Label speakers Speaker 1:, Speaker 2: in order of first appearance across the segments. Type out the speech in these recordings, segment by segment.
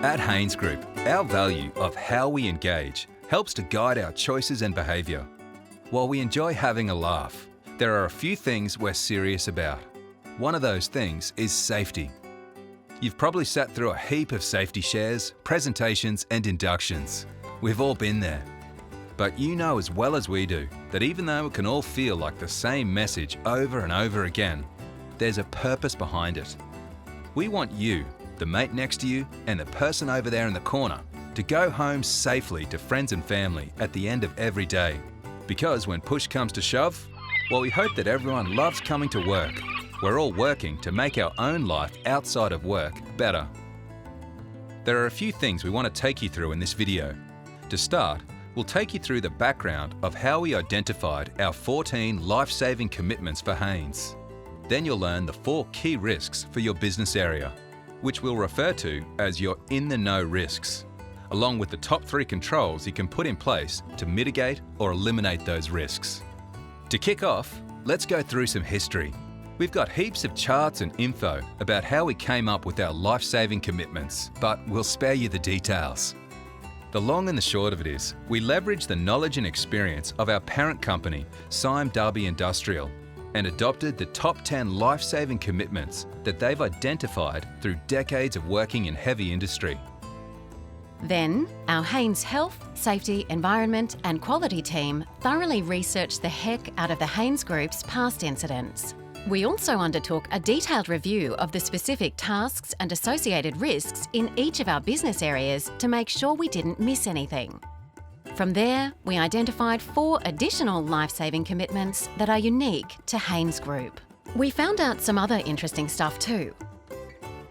Speaker 1: At Haynes Group, our value of how we engage helps to guide our choices and behaviour. While we enjoy having a laugh, there are a few things we're serious about. One of those things is safety. You've probably sat through a heap of safety shares, presentations and inductions. We've all been there. But you know as well as we do that even though it can all feel like the same message over and over again, there's a purpose behind it. We want you, the mate next to you and the person over there in the corner, to go home safely to friends and family at the end of every day. Because when push comes to shove, well, we hope that everyone loves coming to work. We're all working to make our own life outside of work better. There are a few things we want to take you through in this video. To start, we'll take you through the background of how we identified our 14 life-saving commitments for Haynes. Then you'll learn the 4 key risks for your business area, which we'll refer to as your in-the-know risks, along with the top 3 controls you can put in place to mitigate or eliminate those risks. To kick off, let's go through some history. We've got heaps of charts and info about how we came up with our life-saving commitments, but we'll spare you the details. The long and the short of it is, we leveraged the knowledge and experience of our parent company, Syme Darby Industrial, and adopted the top 10 life-saving commitments that they've identified through decades of working in heavy industry.
Speaker 2: Then, our Haynes Health, Safety, Environment and Quality team thoroughly researched the heck out of the Haynes Group's past incidents. We also undertook a detailed review of the specific tasks and associated risks in each of our business areas to make sure we didn't miss anything. From there, we identified 4 additional life-saving commitments that are unique to Haynes Group. We found out some other interesting stuff too,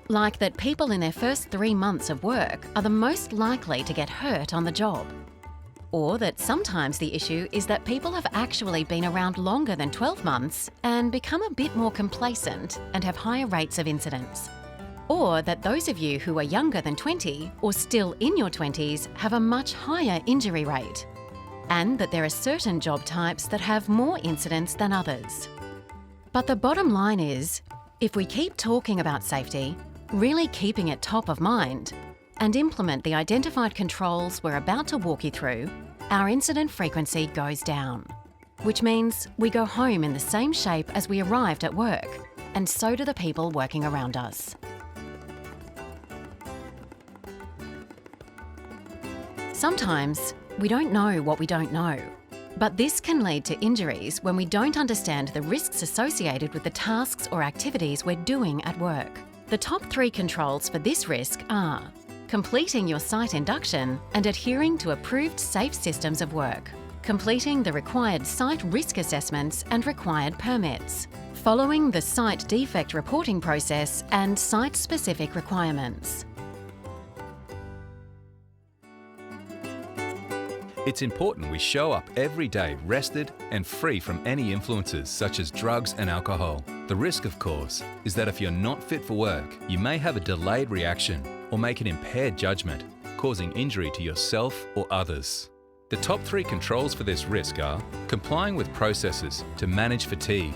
Speaker 2: like that people in their first 3 months of work are the most likely to get hurt on the job. Or that sometimes the issue is that people have actually been around longer than 12 months and become a bit more complacent and have higher rates of incidents. Or that those of you who are younger than 20 or still in your 20s have a much higher injury rate. And that there are certain job types that have more incidents than others. But the bottom line is, if we keep talking about safety, really keeping it top of mind, and implement the identified controls we're about to walk you through, our incident frequency goes down. Which means we go home in the same shape as we arrived at work, and so do the people working around us. Sometimes we don't know what we don't know, but this can lead to injuries when we don't understand the risks associated with the tasks or activities we're doing at work. The top 3 controls for this risk are completing your site induction and adhering to approved safe systems of work, completing the required site risk assessments and required permits, following the site defect reporting process and site-specific requirements.
Speaker 1: It's important we show up every day rested and free from any influences such as drugs and alcohol. The risk, of course, is that if you're not fit for work, you may have a delayed reaction or make an impaired judgment, causing injury to yourself or others. The top 3 controls for this risk are complying with processes to manage fatigue,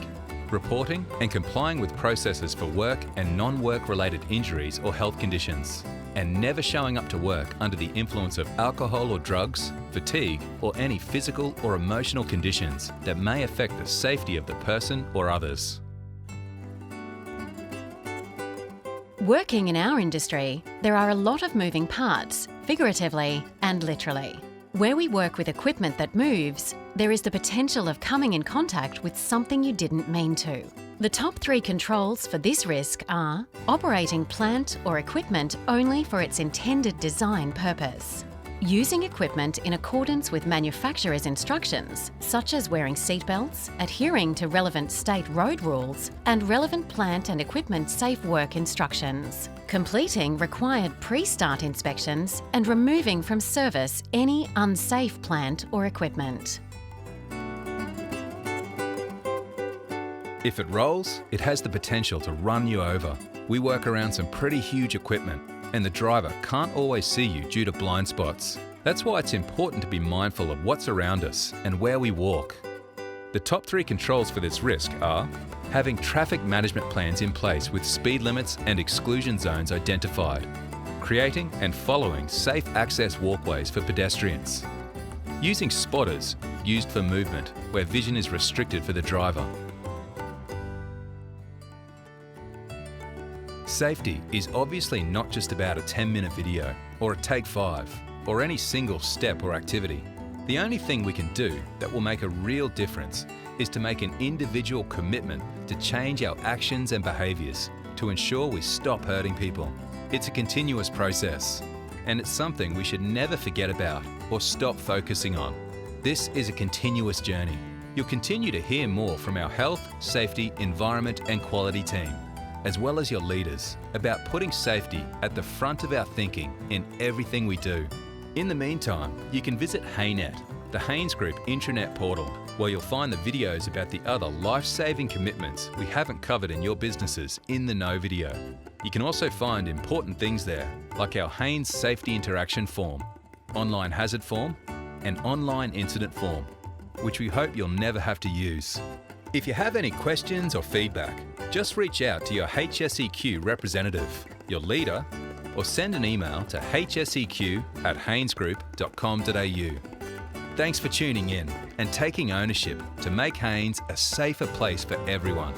Speaker 1: reporting and complying with processes for work and non-work related injuries or health conditions, and never showing up to work under the influence of alcohol or drugs, fatigue, or any physical or emotional conditions that may affect the safety of the person or others.
Speaker 2: Working in our industry, there are a lot of moving parts, figuratively and literally. Where we work with equipment that moves, there is the potential of coming in contact with something you didn't mean to. The top 3 controls for this risk are operating plant or equipment only for its intended design purpose, using equipment in accordance with manufacturer's instructions, such as wearing seatbelts, adhering to relevant state road rules, and relevant plant and equipment safe work instructions, completing required pre-start inspections, and removing from service any unsafe plant or equipment.
Speaker 1: If it rolls, it has the potential to run you over. We work around some pretty huge equipment, and the driver can't always see you due to blind spots. That's why it's important to be mindful of what's around us and where we walk. The top 3 controls for this risk are having traffic management plans in place with speed limits and exclusion zones identified, creating and following safe access walkways for pedestrians, using spotters used for movement where vision is restricted for the driver. Safety is obviously not just about a 10-minute video or a take 5 or any single step or activity. The only thing we can do that will make a real difference is to make an individual commitment to change our actions and behaviours to ensure we stop hurting people. It's a continuous process, and it's something we should never forget about or stop focusing on. This is a continuous journey. You'll continue to hear more from our health, safety, environment and quality team, as well as your leaders, about putting safety at the front of our thinking in everything we do. In the meantime, you can visit Haynet, the Haynes Group intranet portal, where you'll find the videos about the other life-saving commitments we haven't covered in your business's In the Know video. You can also find important things there, like our Haynes Safety Interaction Form, Online Hazard Form, and Online Incident Form, which we hope you'll never have to use. If you have any questions or feedback, just reach out to your HSEQ representative, your leader, or send an email to hseq@haynesgroup.com.au. Thanks for tuning in and taking ownership to make Haynes a safer place for everyone.